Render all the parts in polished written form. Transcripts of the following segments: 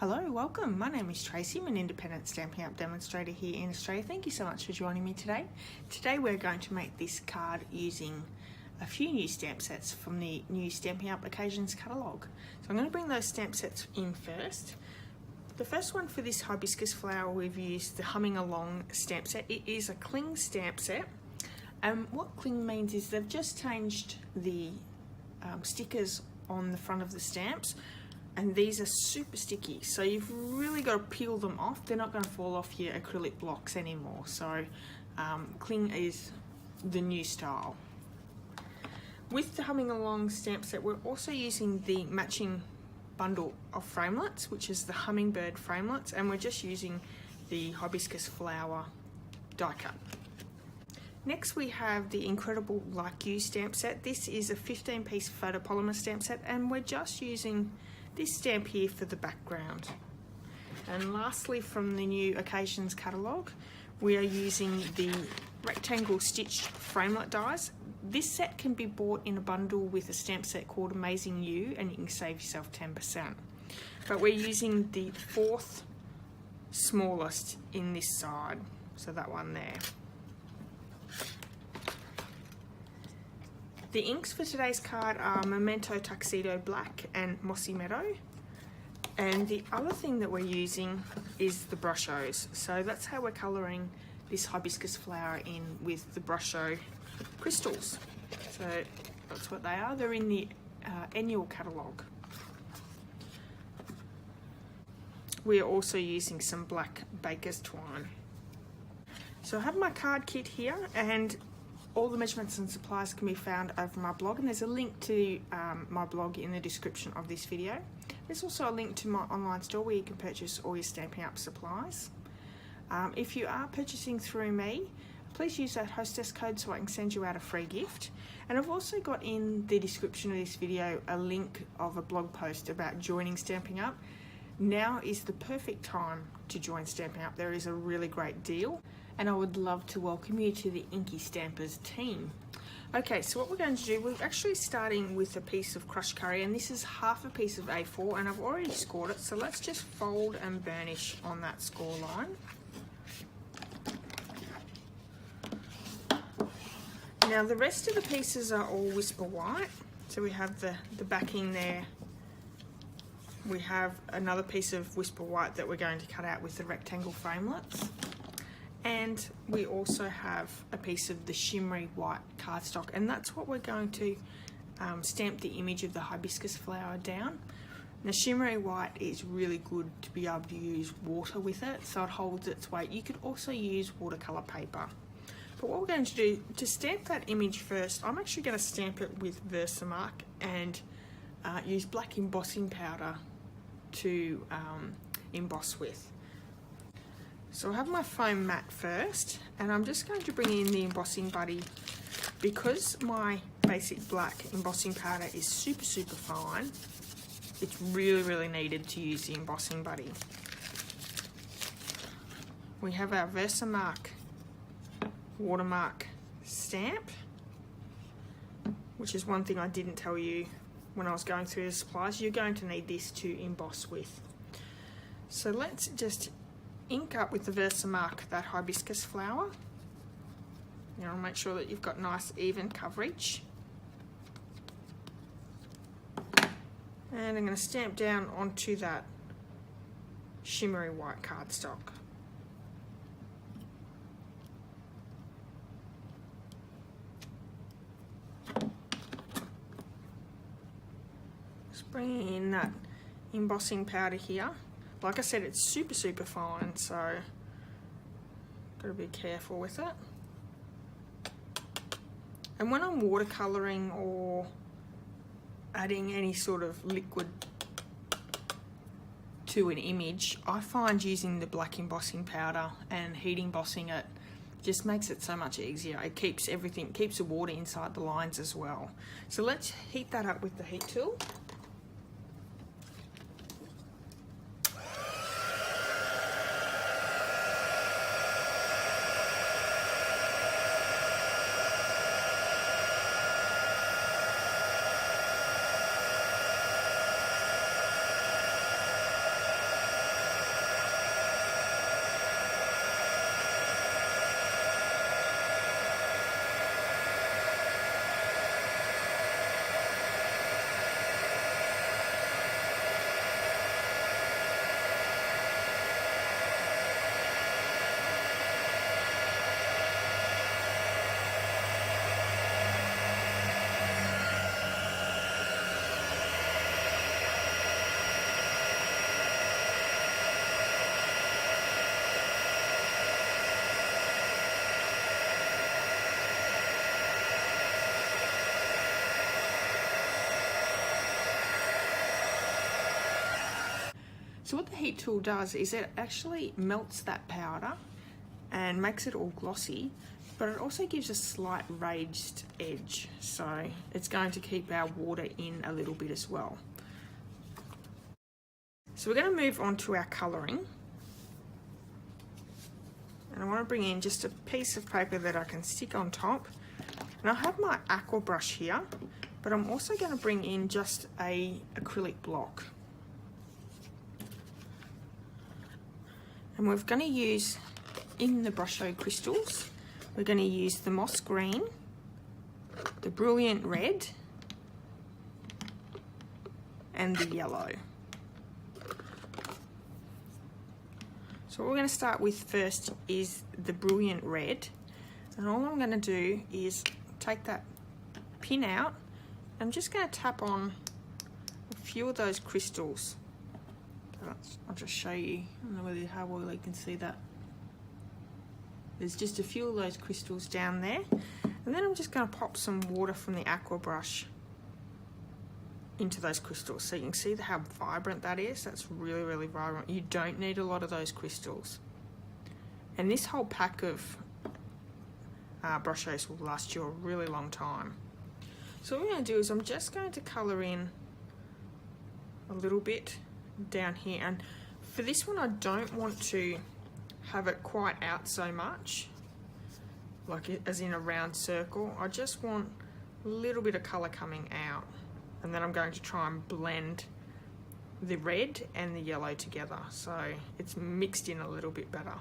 Hello, welcome. My name is Tracy. I'm an independent Stampin' Up demonstrator here in Australia. Thank you so much for joining me today. Today we're going to make this card using a few new stamp sets from the new Stampin' Up Occasions catalogue. So I'm going to bring those stamp sets in first. The first one for this hibiscus flower, we've used the Humming Along stamp set. It is a cling stamp set. What cling means is they've just changed the stickers on the front of the stamps. And these are super sticky, so you've really got to peel them off. They're not going to fall off your acrylic blocks anymore. So cling is the new style. With the Humming Along stamp set, we're also using the matching bundle of framelits, which is the hummingbird framelits, and we're just using the hibiscus flower die cut. Next we have the Incredible Like You stamp set. This is a 15-piece photopolymer stamp set, and we're just using this stamp here for the background. And lastly, from the new Occasions catalogue, we are using the rectangle stitched framelit dies. This set can be bought in a bundle with a stamp set called Amazing You, and you can save yourself 10%. But we're using the fourth smallest in this side, so that one there. The inks for today's card are Memento Tuxedo Black and Mossy Meadow. And the other thing that we're using is the Brushos. So that's how we're colouring this hibiscus flower in with the Brusho crystals. So that's what they are. They're in the annual catalogue. We are also using some black baker's twine. So I have my card kit here, and all the measurements and supplies can be found over my blog, and there's a link to my blog in the description of this video. There's also a link to my online store where you can purchase all your Stampin' Up supplies. If you are purchasing through me, please use that Hostess Code so I can send you out a free gift. And I've also got in the description of this video a link of a blog post about joining Stampin' Up. Now is the perfect time to join Stampin' Up. There is a really great deal, and I would love to welcome you to the Inky Stampers team. Okay, so what we're going to do, we're actually starting with a piece of crushed curry, and this is half a piece of A4, and I've already scored it, so let's just fold and burnish on that score line. Now the rest of the pieces are all Whisper White, so we have the backing there. We have another piece of Whisper White that we're going to cut out with the rectangle framelits. And we also have a piece of the shimmery white cardstock, and that's what we're going to stamp the image of the hibiscus flower down. The shimmery white is really good to be able to use water with it, so it holds its weight. You could also use watercolour paper. But what we're going to do, to stamp that image first, I'm actually going to stamp it with Versamark and use black embossing powder to emboss with. So I have my foam mat first, and I'm just going to bring in the embossing buddy. Because my basic black embossing powder is super fine, it's really needed to use the embossing buddy. We have our Versamark watermark stamp, which is one thing I didn't tell you when I was going through the supplies. You're going to need this to emboss with. So let's just ink up with the Versamark that hibiscus flower. You want to make sure that you've got nice even coverage. And I'm going to stamp down onto that shimmery white cardstock. Just bringing in that embossing powder here. Like I said, it's super fine, so got to be careful with it. And when I'm watercolouring or adding any sort of liquid to an image, I find using the black embossing powder and heat embossing it just makes it so much easier. It keeps everything, keeps the water inside the lines as well. So let's heat that up with the heat tool. So what the heat tool does is it actually melts that powder and makes it all glossy, but it also gives a slight raised edge, so it's going to keep our water in a little bit as well. So we're going to move on to our colouring, and I want to bring in just a piece of paper that I can stick on top, and I have my aqua brush here, but I'm also going to bring in just a acrylic block. And we're going to use, in the Brusho crystals, we're going to use the moss green, the brilliant red, and the yellow. So what we're going to start with first is the brilliant red, and all I'm going to do is take that pin out. I'm just going to tap on a few of those crystals. I'll just show you. I don't know whether how well you can see that. There's just a few of those crystals down there, and then I'm just going to pop some water from the aqua brush into those crystals, so you can see how vibrant that is. That's really, really vibrant. You don't need a lot of those crystals, and this whole pack of Brushos will last you a really long time. So what we're going to do is I'm just going to colour in a little bit down here, and for this one I don't want to have it quite out so much, like as in a round circle. I just want a little bit of colour coming out, and then I'm going to try and blend the red and the yellow together so it's mixed in a little bit better.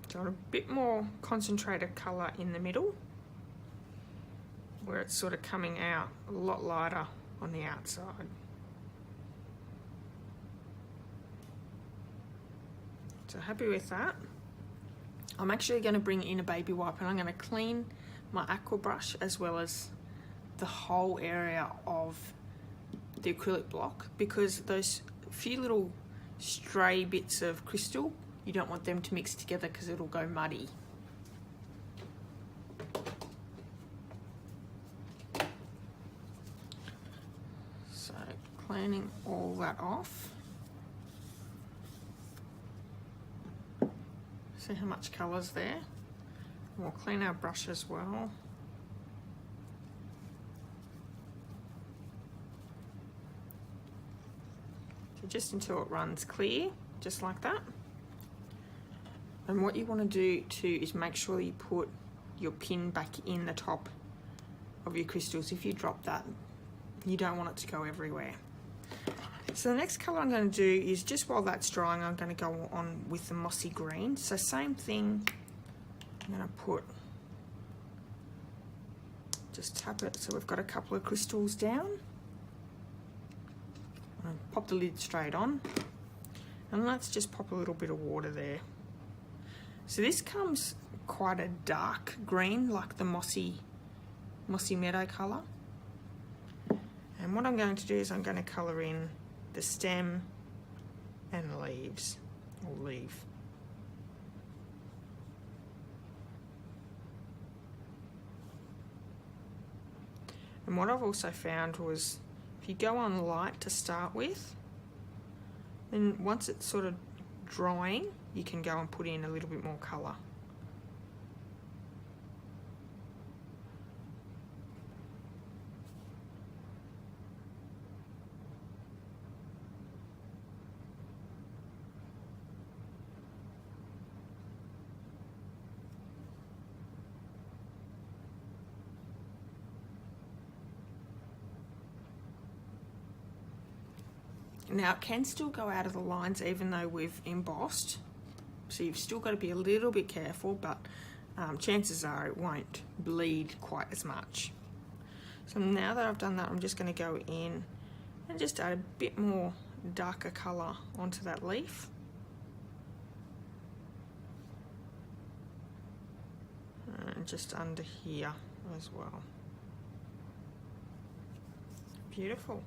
So I want a bit more concentrated colour in the middle, where it's sort of coming out a lot lighter on the outside. So happy with that. I'm actually going to bring in a baby wipe, and I'm going to clean my aqua brush as well as the whole area of the acrylic block, because those few little stray bits of crystal, you don't want them to mix together because it'll go muddy. So cleaning all that off. See how much colour's there? We'll clean our brush as well. So just until it runs clear, just like that. And what you want to do too is make sure you put your pin back in the top of your crystals. If you drop that, you don't want it to go everywhere. So the next colour I'm going to do is, just while that's drying, I'm going to go on with the mossy green. So same thing, I'm going to put, just tap it so we've got a couple of crystals down. And pop the lid straight on, and let's just pop a little bit of water there. So this comes quite a dark green, like the mossy meadow colour. And what I'm going to do is I'm going to colour in the stem and leaves, or leaf. And what I've also found was, if you go on light to start with, then once it's sort of drying, you can go and put in a little bit more colour. Now it can still go out of the lines even though we've embossed, so you've still got to be a little bit careful, but chances are it won't bleed quite as much. So now that I've done that, I'm just going to go in and just add a bit more darker colour onto that leaf. And just under here as well. Beautiful.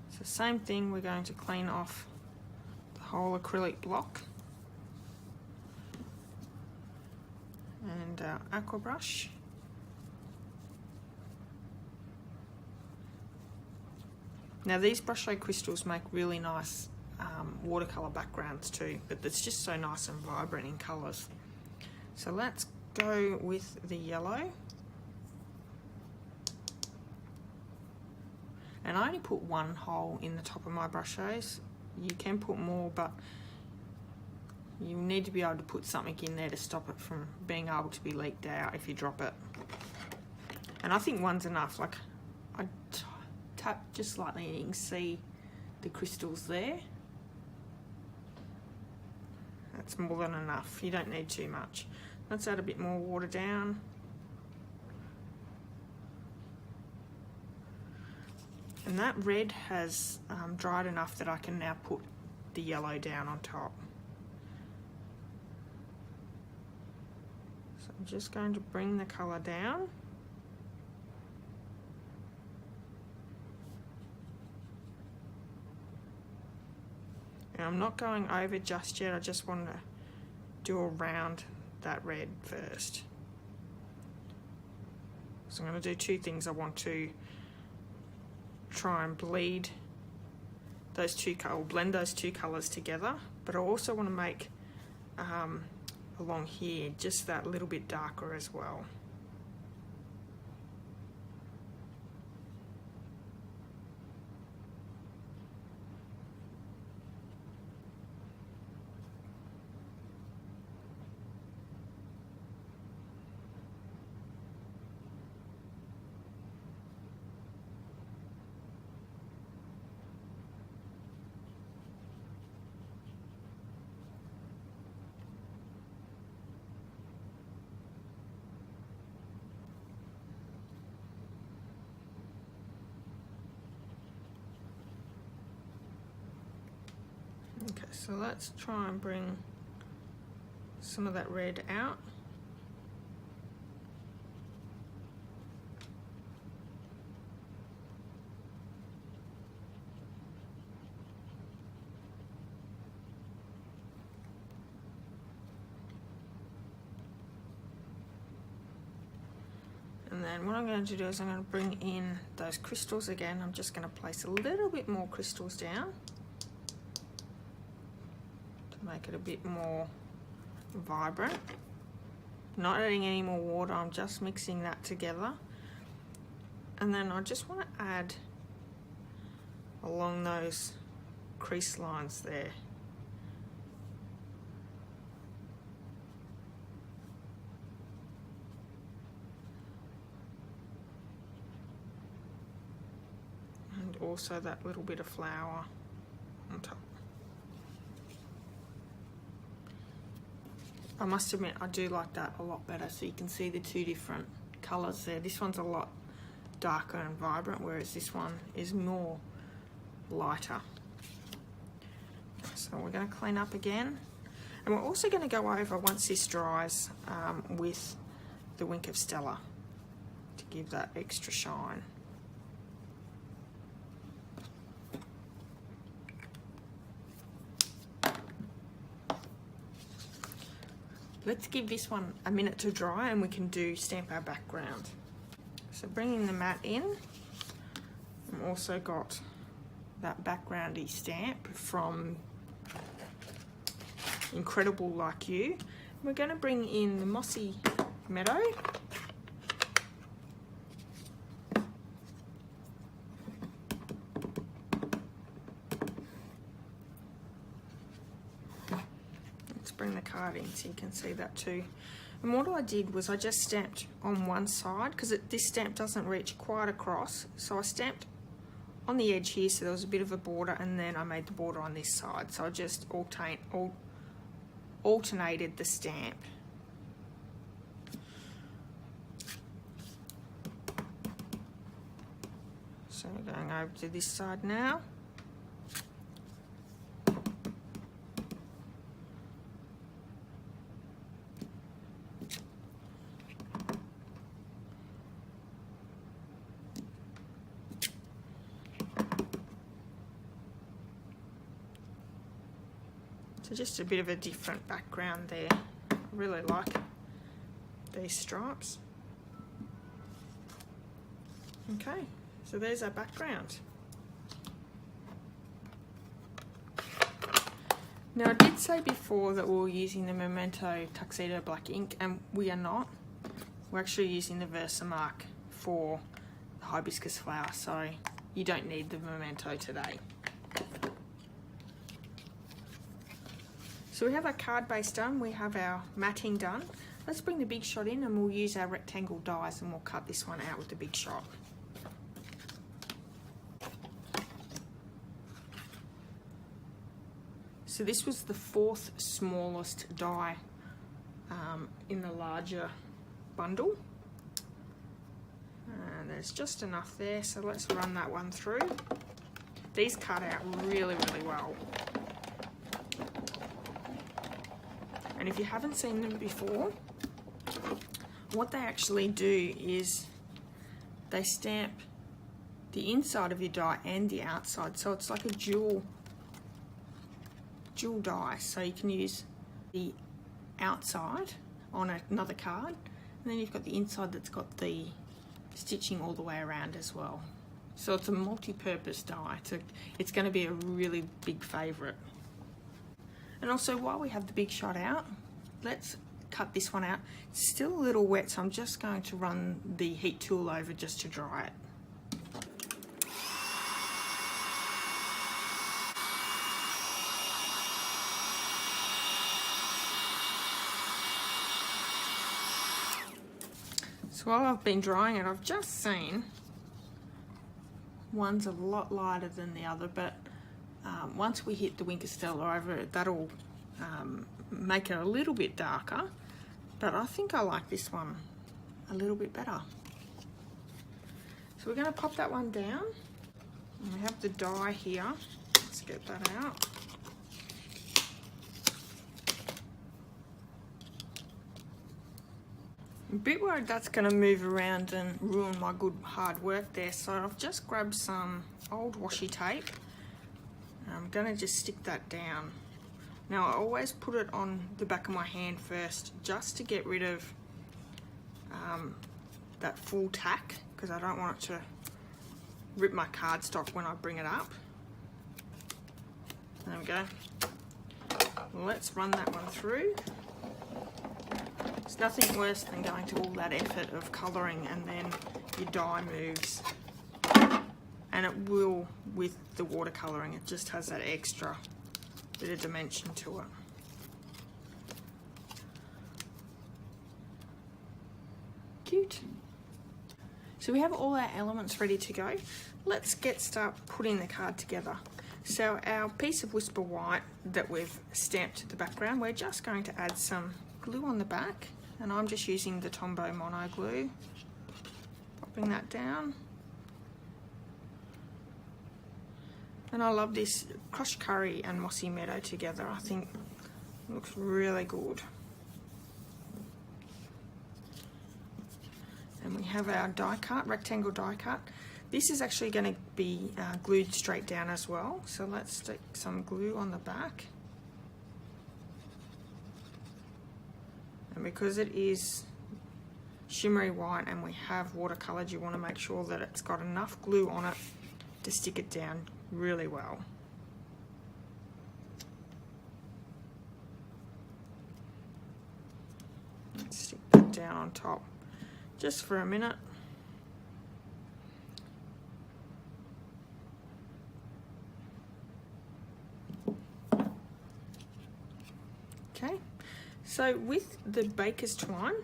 So same thing, we're going to clean off the whole acrylic block. and our aqua brush. Now these Brusho crystals make really nice watercolour backgrounds too, but it's just so nice and vibrant in colours. So let's go with the yellow. And I only put one hole in the top of my Brushos. You can put more, but you need to be able to put something in there to stop it from being able to be leaked out if you drop it. And I think one's enough. Like, I tap just slightly and you can see the crystals there. That's more than enough. You don't need too much. Let's add a bit more water down. And that red has dried enough that I can now put the yellow down on top. So I'm just going to bring the colour down. And I'm not going over just yet, I just want to do around that red first. So I'm going to do two things. I want to try and bleed those two colours, blend those two colours together, but I also want to make along here just that little bit darker as well. Okay, so let's try and bring some of that red out. And then what I'm going to do is I'm going to bring in those crystals again. I'm just going to place a little bit more crystals down to make it a bit more vibrant. Not adding any more water, I'm just mixing that together. And then I just want to add along those crease lines there. And also that little bit of flower on top. I must admit, I do like that a lot better, so you can see the two different colours there. This one's a lot darker and vibrant, whereas this one is more lighter. So we're going to clean up again. And we're also going to go over, once this dries, with the Wink of Stella to give that extra shine. Let's give this one a minute to dry and we can stamp our background. So bringing the mat in, I've also got that backgroundy stamp from Incredible Like You. We're going to bring in the Mossy Meadow. Bring the card in so you can see that too. And what I did was I just stamped on one side because this stamp doesn't reach quite across, so I stamped on the edge here so there was a bit of a border, and then I made the border on this side, so I just alternated the stamp. So we're going over to this side now. So just a bit of a different background there. I really like it. these stripes. Okay, so there's our background. Now I did say before that we were using the Memento Tuxedo black ink, and we are not. We're actually using the Versamark for the hibiscus flower, so you don't need the Memento today. So we have our card base done, we have our matting done. Let's bring the Big Shot in and we'll use our rectangle dies and we'll cut this one out with the Big Shot. So this was the 4th smallest die in the larger bundle. And there's just enough there, so let's run that one through. These cut out really, really well. And if you haven't seen them before, what they actually do is they stamp the inside of your die and the outside, so it's like a dual die. So you can use the outside on another card, and then you've got the inside that's got the stitching all the way around as well. So it's a multi-purpose die. It's going to be a really big favourite. And also, while we have the Big Shot out, let's cut this one out. It's still a little wet, so I'm just going to run the heat tool over just to dry it. So while I've been drying it, I've just seen one's a lot lighter than the other, but once we hit the Wink of Stella over it, that'll make it a little bit darker, but I think I like this one a little bit better. So we're going to pop that one down, and we have the die here. Let's get that out. I'm a bit worried that's going to move around and ruin my good hard work there, so I've just grabbed some old washi tape. I'm going to just stick that down. Now I always put it on the back of my hand first, just to get rid of that full tack, because I don't want it to rip my cardstock when I bring it up. There we go. Let's run that one through. It's nothing worse than going to all that effort of colouring and then your die moves. And it will with the watercolouring, it just has that extra bit of dimension to it. Cute. So we have all our elements ready to go. Let's start putting the card together. So our piece of Whisper White that we've stamped to the background, we're just going to add some glue on the back, and I'm just using the Tombow Mono glue. Popping that down. And I love this crushed curry and mossy meadow together. I think it looks really good. And we have our die cut, rectangle die cut. This is actually going to be glued straight down as well. So let's stick some glue on the back. And because it is shimmery white and we have watercoloured, you want to make sure that it's got enough glue on it to stick it down really well. Let's stick that down on top just for a minute. Okay, so with the baker's twine,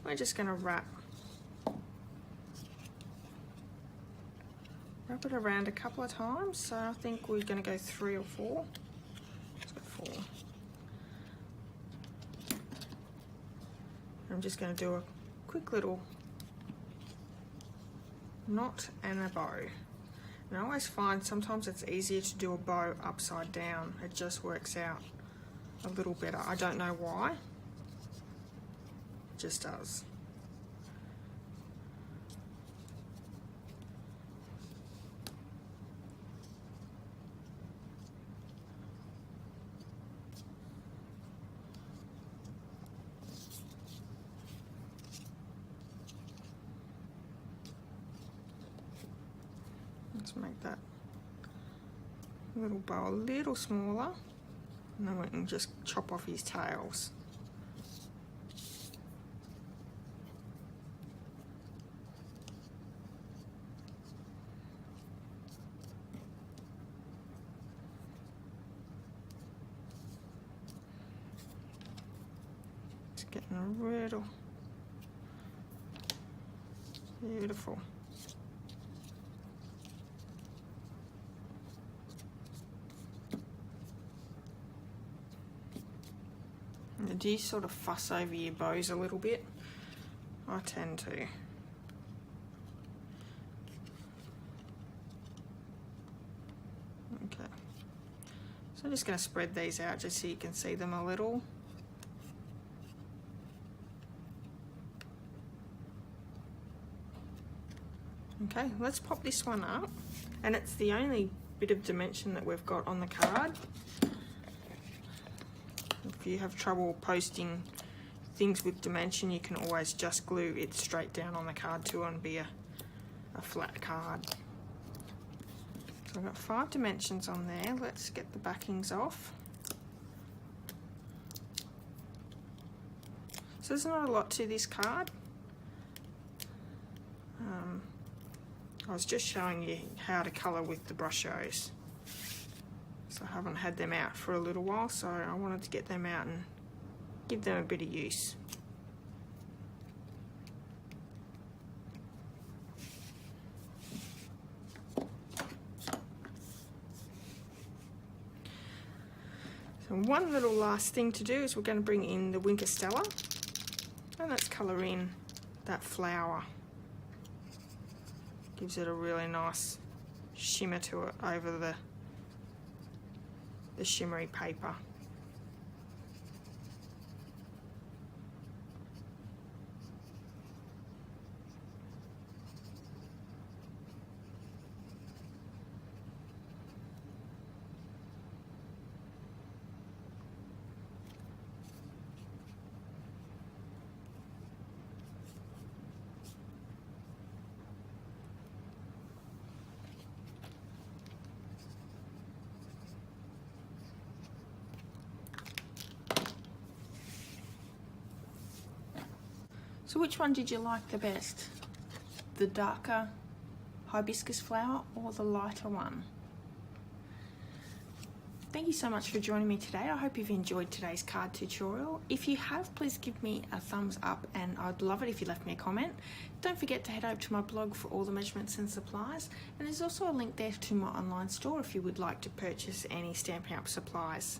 we're just going to wrap it around a couple of times. So I think we're going to go 3 or 4. Let's go 4. I'm just going to do a quick little knot and a bow. And I always find sometimes it's easier to do a bow upside down. It just works out a little better. I don't know why. It just does. Let's make that little bow a little smaller, and then we can just chop off his tails. It's getting a little beautiful. Do you sort of fuss over your bows a little bit? I tend to. Okay, so I'm just going to spread these out just so you can see them a little. Okay, let's pop this one up, and it's the only bit of dimension that we've got on the card. If you have trouble posting things with dimension, you can always just glue it straight down on the card too and be a flat card. So I've got 5 dimensions on there. Let's get the backings off. So there's not a lot to this card. I was just showing you how to colour with the Brushos. So I haven't had them out for a little while, so I wanted to get them out and give them a bit of use. So one little last thing to do is we're going to bring in the Winter Stella, and let's colour in that flower. Gives it a really nice shimmer to it over the shimmery paper. So which one did you like the best? The darker hibiscus flower or the lighter one? Thank you so much for joining me today. I hope you've enjoyed today's card tutorial. If you have, please give me a thumbs up, and I'd love it if you left me a comment. Don't forget to head over to my blog for all the measurements and supplies, and there's also a link there to my online store if you would like to purchase any Stampin' Up supplies.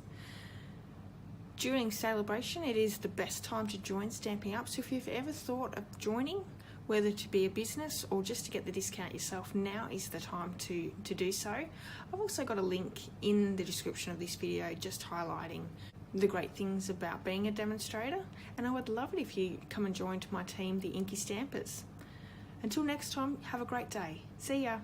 During celebration, it is the best time to join Stampin' Up, so if you've ever thought of joining, whether to be a business or just to get the discount yourself, now is the time to do so. I've also got a link in the description of this video just highlighting the great things about being a demonstrator, and I would love it if you come and join my team, the Inky Stampers. Until next time, have a great day. See ya!